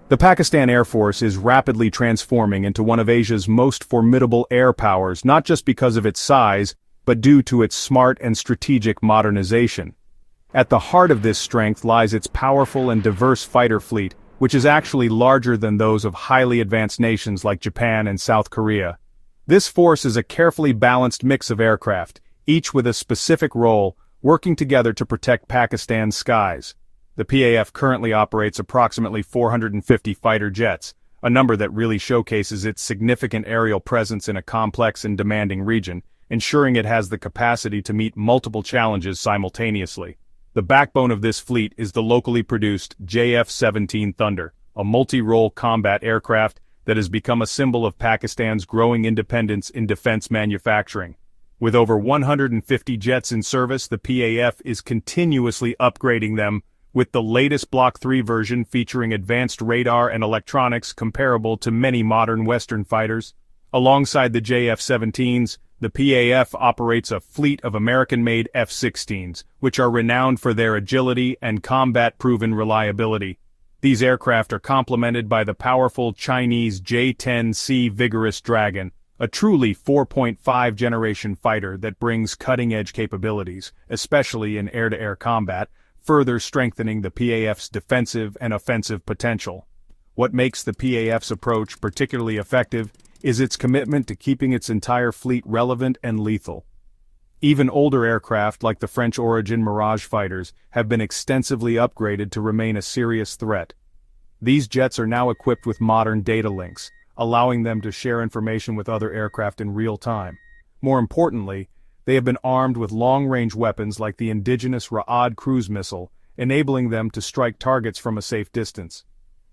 The Pakistan Air Force is rapidly transforming into one of Asia's most formidable air powers, not just because of its size, but due to its smart and strategic modernization. At the heart of this strength lies its powerful and diverse fighter fleet, which is actually larger than those of highly advanced nations like Japan and South Korea. This force is a carefully balanced mix of aircraft, each with a specific role, working together to protect Pakistan's skies. The PAF currently operates approximately 450 fighter jets, a number that really showcases its significant aerial presence in a complex and demanding region, ensuring it has the capacity to meet multiple challenges simultaneously. The backbone of this fleet is the locally produced JF-17 Thunder, a multi-role combat aircraft that has become a symbol of Pakistan's growing independence in defense manufacturing. With over 150 jets in service, the PAF is continuously upgrading them, with the latest Block 3 version featuring advanced radar and electronics comparable to many modern Western fighters. Alongside the JF-17s, the PAF operates a fleet of American-made F-16s, which are renowned for their agility and combat-proven reliability. These aircraft are complemented by the powerful Chinese J-10C Vigorous Dragon, a truly 4.5 generation fighter that brings cutting-edge capabilities, especially in air-to-air combat, further strengthening the PAF's defensive and offensive potential. What makes the PAF's approach particularly effective is its commitment to keeping its entire fleet relevant and lethal. Even older aircraft like the French-origin Mirage fighters have been extensively upgraded to remain a serious threat. These jets are now equipped with modern data links, allowing them to share information with other aircraft in real time. More importantly, they have been armed with long-range weapons like the indigenous Ra'ad cruise missile, enabling them to strike targets from a safe distance.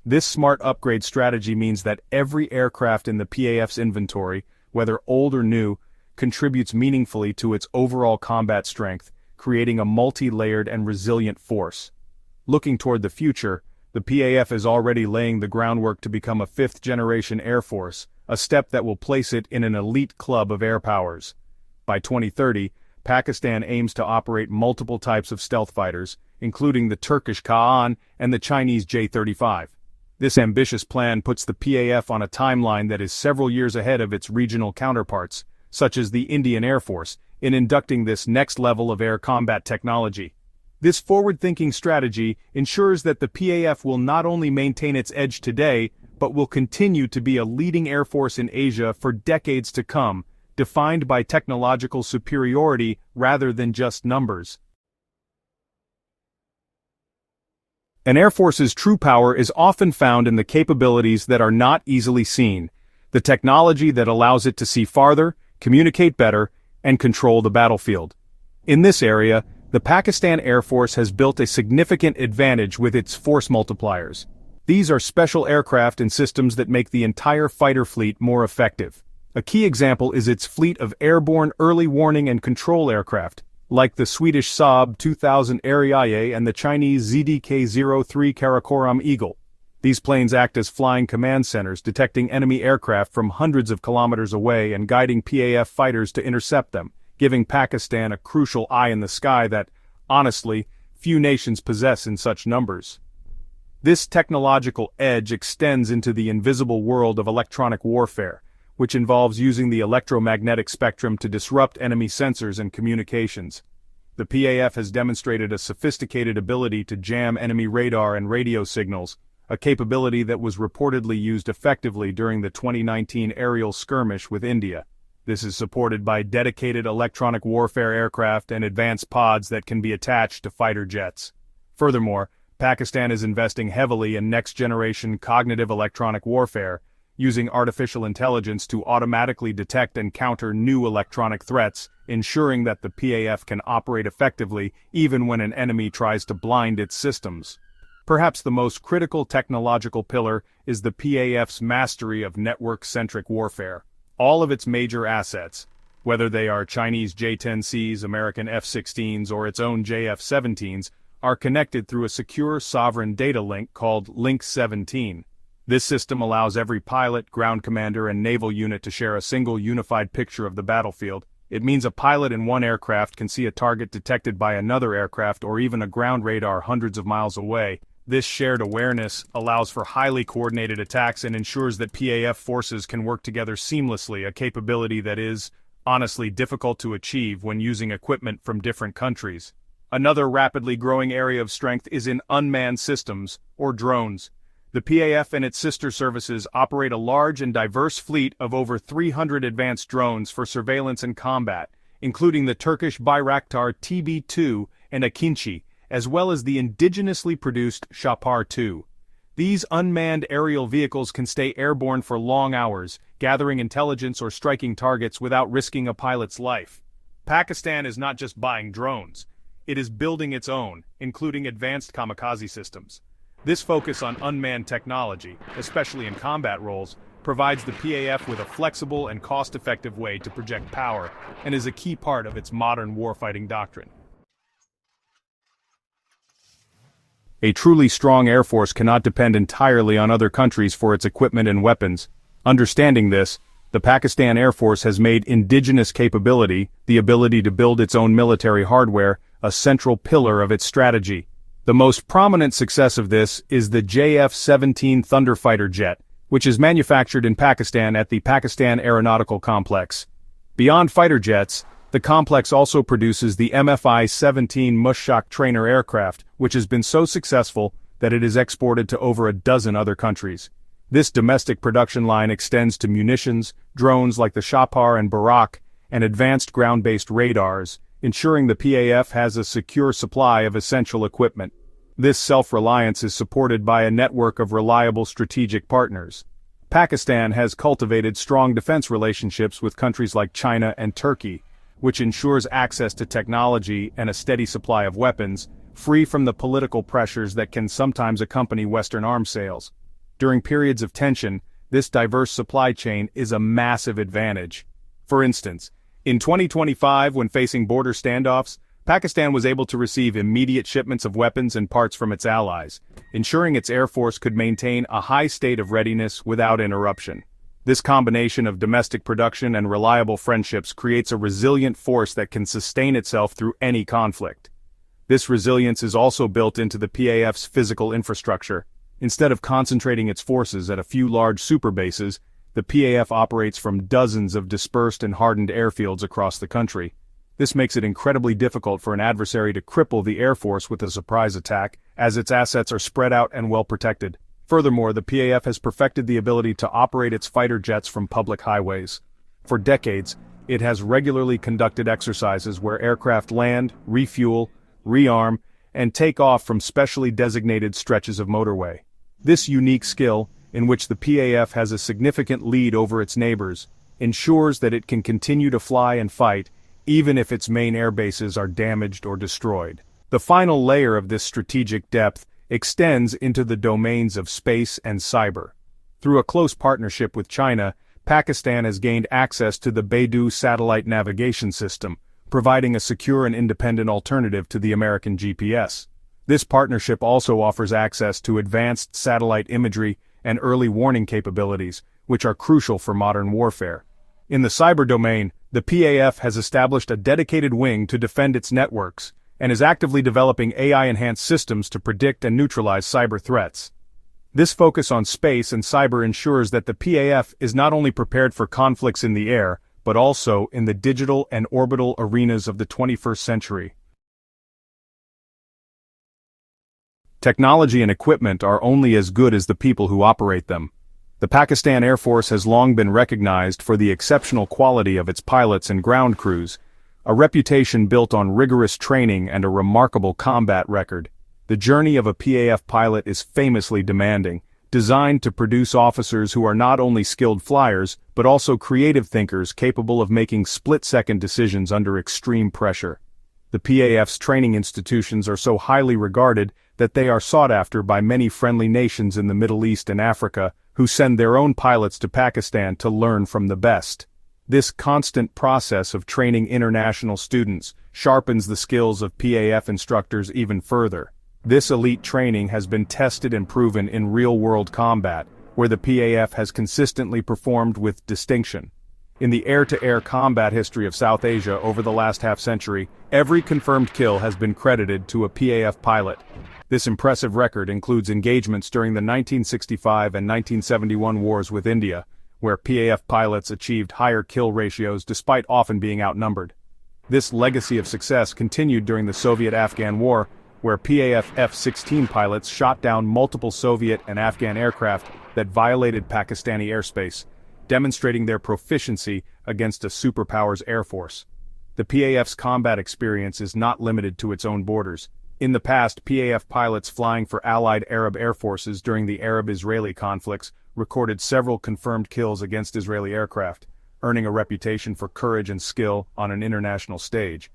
This smart upgrade strategy means that every aircraft in the PAF's inventory, whether old or new, contributes meaningfully to its overall combat strength, creating a multi-layered and resilient force. Looking toward the future, the PAF is already laying the groundwork to become a fifth-generation air force, a step that will place it in an elite club of air powers. By 2030, Pakistan aims to operate multiple types of stealth fighters, including the Turkish Kaan and the Chinese J-35. This ambitious plan puts the PAF on a timeline that is several years ahead of its regional counterparts, such as the Indian Air Force, in inducting this next level of air combat technology. This forward-thinking strategy ensures that the PAF will not only maintain its edge today, but will continue to be a leading air force in Asia for decades to come, defined by technological superiority rather than just numbers. An air force's true power is often found in the capabilities that are not easily seen, the technology that allows it to see farther, communicate better, and control the battlefield. In this area, the Pakistan Air Force has built a significant advantage with its force multipliers. These are special aircraft and systems that make the entire fighter fleet more effective. A key example is its fleet of airborne early warning and control aircraft, like the Swedish Saab 2000 Ariete and the Chinese ZDK-03 Karakoram Eagle. These planes act as flying command centers, detecting enemy aircraft from hundreds of kilometers away and guiding PAF fighters to intercept them, giving Pakistan a crucial eye in the sky that, honestly, few nations possess in such numbers. This technological edge extends into the invisible world of electronic warfare, which involves using the electromagnetic spectrum to disrupt enemy sensors and communications. The PAF has demonstrated a sophisticated ability to jam enemy radar and radio signals, a capability that was reportedly used effectively during the 2019 aerial skirmish with India. This is supported by dedicated electronic warfare aircraft and advanced pods that can be attached to fighter jets. Furthermore, Pakistan is investing heavily in next-generation cognitive electronic warfare, using artificial intelligence to automatically detect and counter new electronic threats, ensuring that the PAF can operate effectively even when an enemy tries to blind its systems. Perhaps the most critical technological pillar is the PAF's mastery of network-centric warfare. All of its major assets, whether they are Chinese J-10Cs, American F-16s, or its own JF-17s, are connected through a secure sovereign data link called Link 17. This system allows every pilot, ground commander, and naval unit to share a single unified picture of the battlefield. It means a pilot in one aircraft can see a target detected by another aircraft or even a ground radar hundreds of miles away, This shared awareness allows for highly coordinated attacks and ensures that PAF forces can work together seamlessly, a capability that is, honestly, difficult to achieve when using equipment from different countries. Another rapidly growing area of strength is in unmanned systems, or drones. The PAF and its sister services operate a large and diverse fleet of over 300 advanced drones for surveillance and combat, including the Turkish Bayraktar TB2 and Akinci, as well as the indigenously produced Shapar 2. These unmanned aerial vehicles can stay airborne for long hours, gathering intelligence or striking targets without risking a pilot's life. Pakistan is not just buying drones, it is building its own, including advanced kamikaze systems. This focus on unmanned technology, especially in combat roles, provides the PAF with a flexible and cost-effective way to project power, and is a key part of its modern warfighting doctrine. A truly strong air force cannot depend entirely on other countries for its equipment and weapons. Understanding this, the Pakistan Air Force has made indigenous capability, the ability to build its own military hardware, a central pillar of its strategy. The most prominent success of this is the JF-17 Thunderfighter jet, which is manufactured in Pakistan at the Pakistan Aeronautical Complex. Beyond fighter jets, the complex also produces the MFI-17 Mushak trainer aircraft, which has been so successful that it is exported to over a dozen other countries. This domestic production line extends to munitions, drones like the Shapar and Barak, and advanced ground-based radars, ensuring the PAF has a secure supply of essential equipment. This self-reliance is supported by a network of reliable strategic partners. Pakistan has cultivated strong defense relationships with countries like China and Turkey, which ensures access to technology and a steady supply of weapons, free from the political pressures that can sometimes accompany Western arms sales. During periods of tension, this diverse supply chain is a massive advantage. For instance, in 2025, when facing border standoffs, Pakistan was able to receive immediate shipments of weapons and parts from its allies, ensuring its air force could maintain a high state of readiness without interruption. This combination of domestic production and reliable friendships creates a resilient force that can sustain itself through any conflict. This resilience is also built into the PAF's physical infrastructure. Instead of concentrating its forces at a few large superbases, the PAF operates from dozens of dispersed and hardened airfields across the country. This makes it incredibly difficult for an adversary to cripple the Air Force with a surprise attack, as its assets are spread out and well protected. Furthermore, the PAF has perfected the ability to operate its fighter jets from public highways. For decades, it has regularly conducted exercises where aircraft land, refuel, rearm, and take off from specially designated stretches of motorway. This unique skill, in which the PAF has a significant lead over its neighbors, ensures that it can continue to fly and fight, even if its main air bases are damaged or destroyed. The final layer of this strategic depth extends into the domains of space and cyber. Through a close partnership with China, Pakistan has gained access to the Beidou satellite navigation system, providing a secure and independent alternative to the American GPS. This partnership also offers access to advanced satellite imagery and early warning capabilities, which are crucial for modern warfare. In the cyber domain, the PAF has established a dedicated wing to defend its networks, and is actively developing AI-enhanced systems to predict and neutralize cyber threats. This focus on space and cyber ensures that the PAF is not only prepared for conflicts in the air, but also in the digital and orbital arenas of the 21st century. Technology and equipment are only as good as the people who operate them. The Pakistan Air Force has long been recognized for the exceptional quality of its pilots and ground crews, a reputation built on rigorous training and a remarkable combat record. The journey of a PAF pilot is famously demanding, designed to produce officers who are not only skilled flyers, but also creative thinkers capable of making split-second decisions under extreme pressure. The PAF's training institutions are so highly regarded that they are sought after by many friendly nations in the Middle East and Africa, who send their own pilots to Pakistan to learn from the best. This constant process of training international students sharpens the skills of PAF instructors even further. This elite training has been tested and proven in real-world combat, where the PAF has consistently performed with distinction. In the air-to-air combat history of South Asia over the last half-century, every confirmed kill has been credited to a PAF pilot. This impressive record includes engagements during the 1965 and 1971 wars with India, where PAF pilots achieved higher kill ratios despite often being outnumbered. This legacy of success continued during the Soviet-Afghan War, where PAF F-16 pilots shot down multiple Soviet and Afghan aircraft that violated Pakistani airspace, demonstrating their proficiency against a superpower's air force. The PAF's combat experience is not limited to its own borders. In the past, PAF pilots flying for Allied Arab air forces during the Arab-Israeli conflicts recorded several confirmed kills against Israeli aircraft, earning a reputation for courage and skill on an international stage.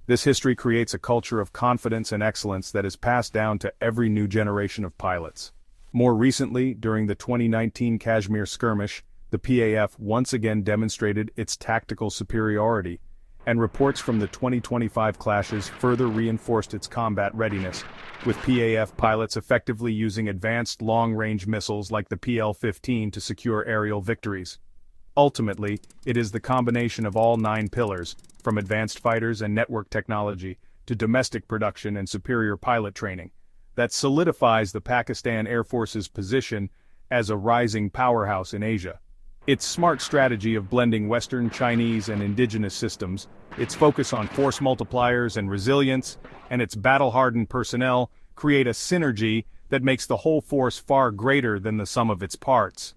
This history creates a culture of confidence and excellence that is passed down to every new generation of pilots. More recently, during the 2019 Kashmir skirmish, the PAF once again demonstrated its tactical superiority, and reports from the 2025 clashes further reinforced its combat readiness, with PAF pilots effectively using advanced long-range missiles like the PL-15 to secure aerial victories. Ultimately, it is the combination of all 9 pillars, from advanced fighters and network technology to domestic production and superior pilot training, that solidifies the Pakistan Air Force's position as a rising powerhouse in Asia. Its smart strategy of blending Western, Chinese, and indigenous systems, its focus on force multipliers and resilience, and its battle-hardened personnel create a synergy that makes the whole force far greater than the sum of its parts.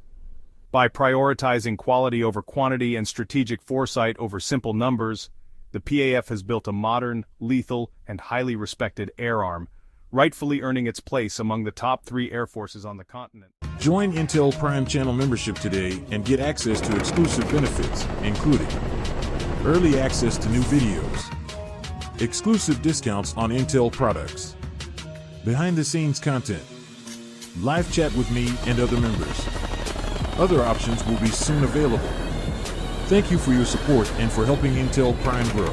By prioritizing quality over quantity and strategic foresight over simple numbers, the PAF has built a modern, lethal, and highly respected air arm, rightfully earning its place among the top 3 air forces on the continent. Join Intel Prime Channel membership today and get access to exclusive benefits, including early access to new videos, exclusive discounts on Intel products, behind-the-scenes content, live chat with me and other members. Other options will be soon available. Thank you for your support and for helping Intel Prime grow.